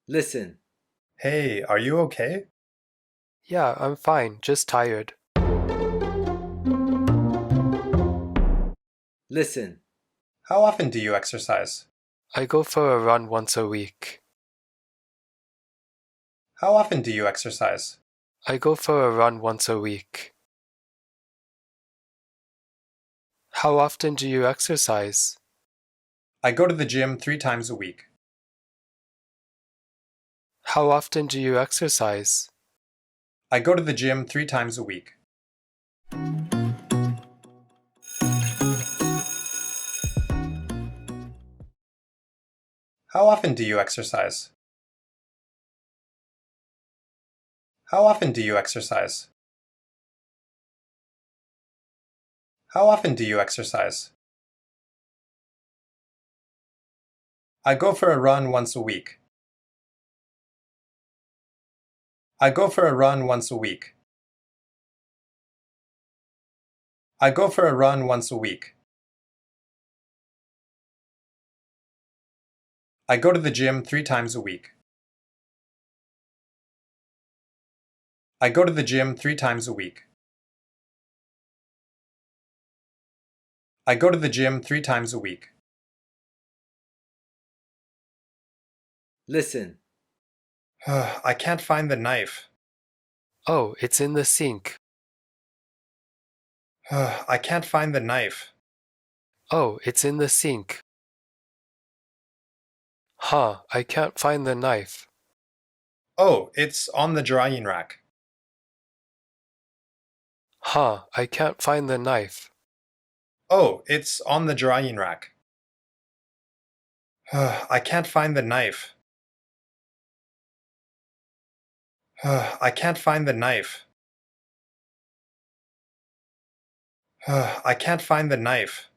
Listen. Hey, are you okay? Yeah, I'm fine, just tired. Listen. How often do you exercise? I go for a run once a week. How often do you exercise? I go for a run once a week. How often do you exercise? I go to the gym 3 times a week. How often do you exercise? I go to the gym 3 times a week. How often do you exercise? How often do you exercise? How often do you exercise? I go for a run once a week. I go for a run once a week. I go for a run once a week. I go to the gym 3 times a week. I go to the gym 3 times a week. I go to the gym 3 times a week. Listen. I can't find the knife. Oh, it's in the sink. I can't find the knife. Oh, it's in the sink. Huh, I can't find the knife. Oh, it's on the drying rack. Huh, I can't find the knife. Oh, it's on the drying rack. I can't find the knife. I can't find the knife. I can't find the knife.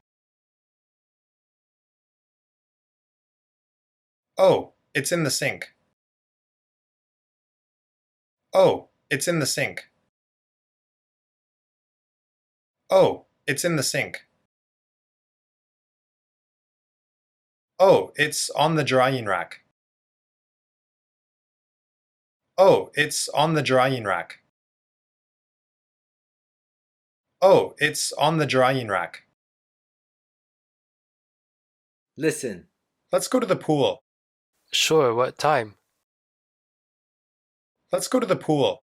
Oh, it's in the sink. Oh, it's in the sink. Oh, it's in the sink. Oh, it's on the drying rack. Oh, it's on the drying rack. Oh, it's on the drying rack. Listen. Let's go to the pool. Sure, what time? Let's go to the pool.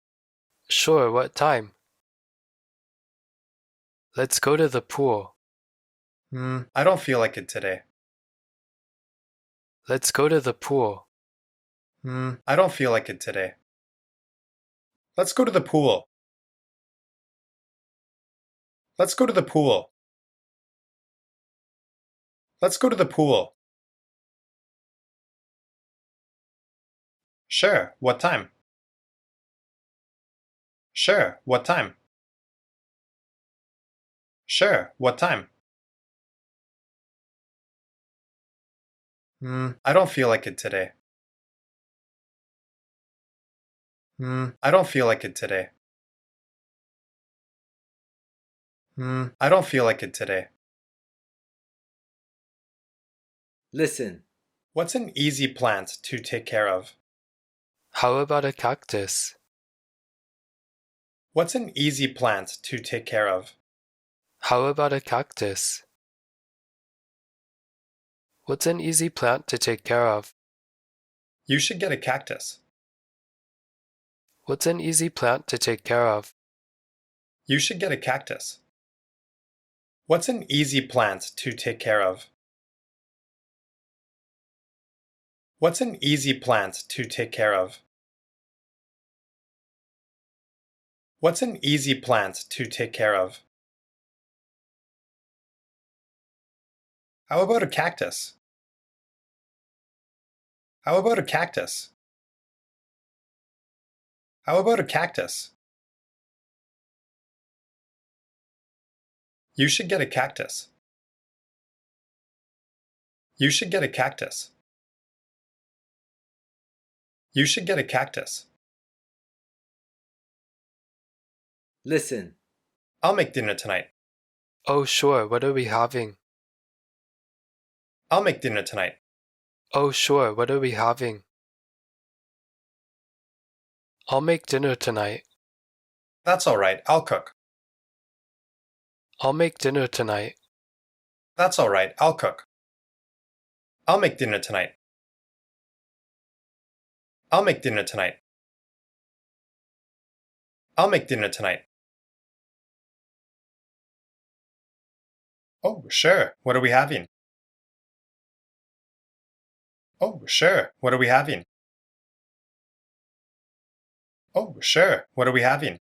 Sure, what time? Let's go to the pool. I don't feel like it today. Let's go to the pool. I don't feel like it today. Let's go to the pool. Let's go to the pool. Let's go to the pool. Sure, what time? Sure, what time? Sure, what time? I don't feel like it today. I don't feel like it today. I don't feel like it today. Listen. What's an easy plant to take care of? How about a cactus? What's an easy plant to take care of? How about a cactus? What's an easy plant to take care of? You should get a cactus. What's an easy plant to take care of? You should get a cactus. What's an easy plant to take care of? What's an easy plant to take care of? What's an easy plant to take care of? How about a cactus? How about a cactus? How about a cactus? You should get a cactus. You should get a cactus. You should get a cactus. Listen. I'll make dinner tonight. Oh, sure, what are we having? I'll make dinner tonight. Oh, sure, what are we having? I'll make dinner tonight. That's all right, I'll cook. I'll make dinner tonight. That's all right, I'll cook. I'll make dinner tonight. I'll make dinner tonight. I'll make dinner tonight. Oh, sure. What are we having? Oh, sure. What are we having? Oh, sure. What are we having?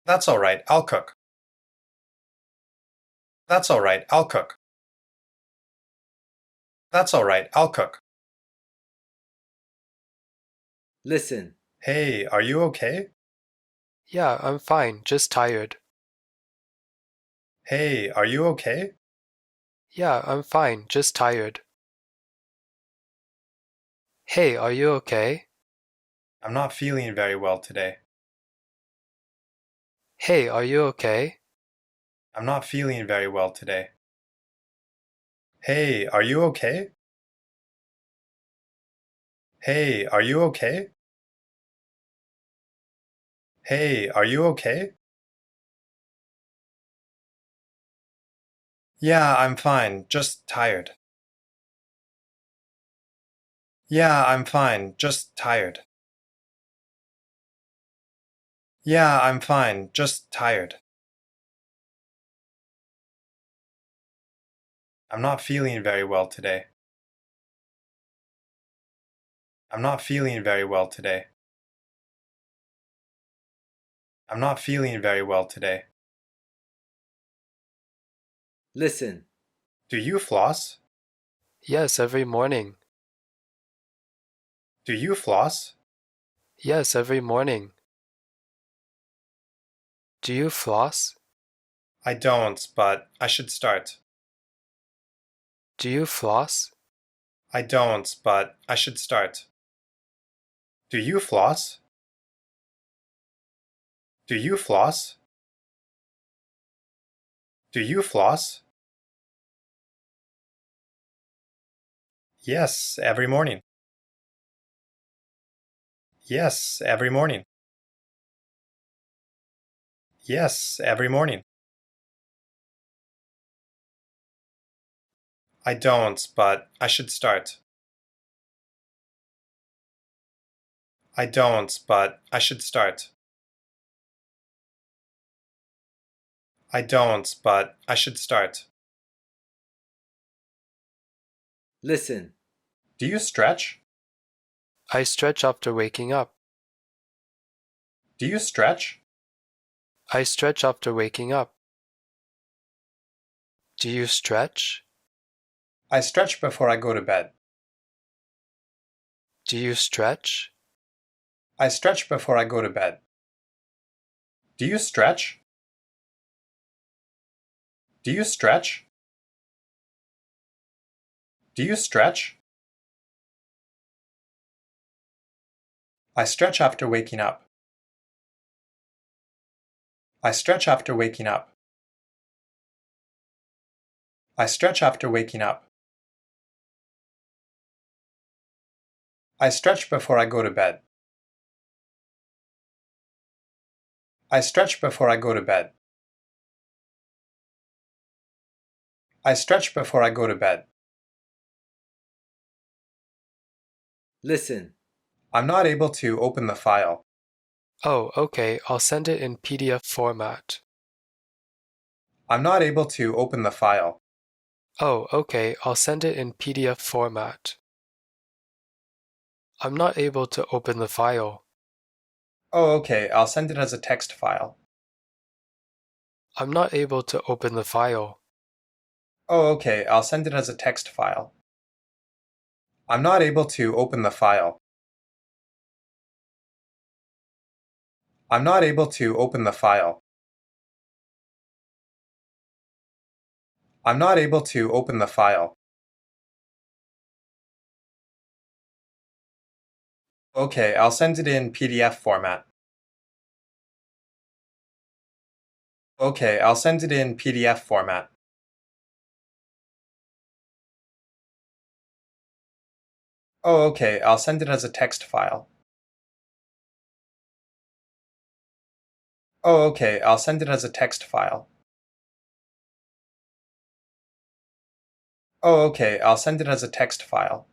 That's all right, I'll cook. That's all right, I'll cook. That's all right, I'll cook. Listen. Hey, are you okay? Yeah, I'm fine, just tired. Hey, are you okay? Yeah, I'm fine, just tired. Hey, are you okay? I'm not feeling very well today. Hey, are you okay? I'm not feeling very well today. Hey, are you okay? Hey, are you okay? Hey, are you okay? Yeah, I'm fine, just tired. Yeah, I'm fine, just tired. Yeah, I'm fine, just tired. I'm not feeling very well today. I'm not feeling very well today. I'm not feeling very well today. Listen. Do you floss? Yes, every morning. Do you floss? Yes, every morning. Do you floss? I don't, but I should start. Do you floss? I don't, but I should start. Do you floss? Do you floss? Do you floss? Yes, every morning. Yes, every morning. Yes, every morning. I don't, but I should start. I don't, but I should start. I don't, but I should start. Listen. Do you stretch? I stretch after waking up. Do you stretch? I stretch after waking up. Do you stretch? I stretch before I go to bed. Do you stretch? I stretch before I go to bed. Do you stretch? Do you stretch? Do you stretch? I stretch after waking up. I stretch after waking up. I stretch after waking up. I stretch before I go to bed. I stretch before I go to bed. I stretch before I go to bed. Listen. I'm not able to open the file. Oh, okay, I'll send it in PDF format. I'm not able to open the file. Oh, okay, I'll send it in PDF format. I'm not able to open the file. Oh, okay, I'll send it as a text file. I'm not able to open the file. Oh, okay, I'll send it as a text file. I'm not able to open the file. I'm not able to open the file. I'm not able to open the file. Okay, I'll send it in PDF format. Okay, I'll send it in PDF format. Oh, okay, I'll send it as a text file. Oh, okay, I'll send it as a text file. Oh, okay, I'll send it as a text file.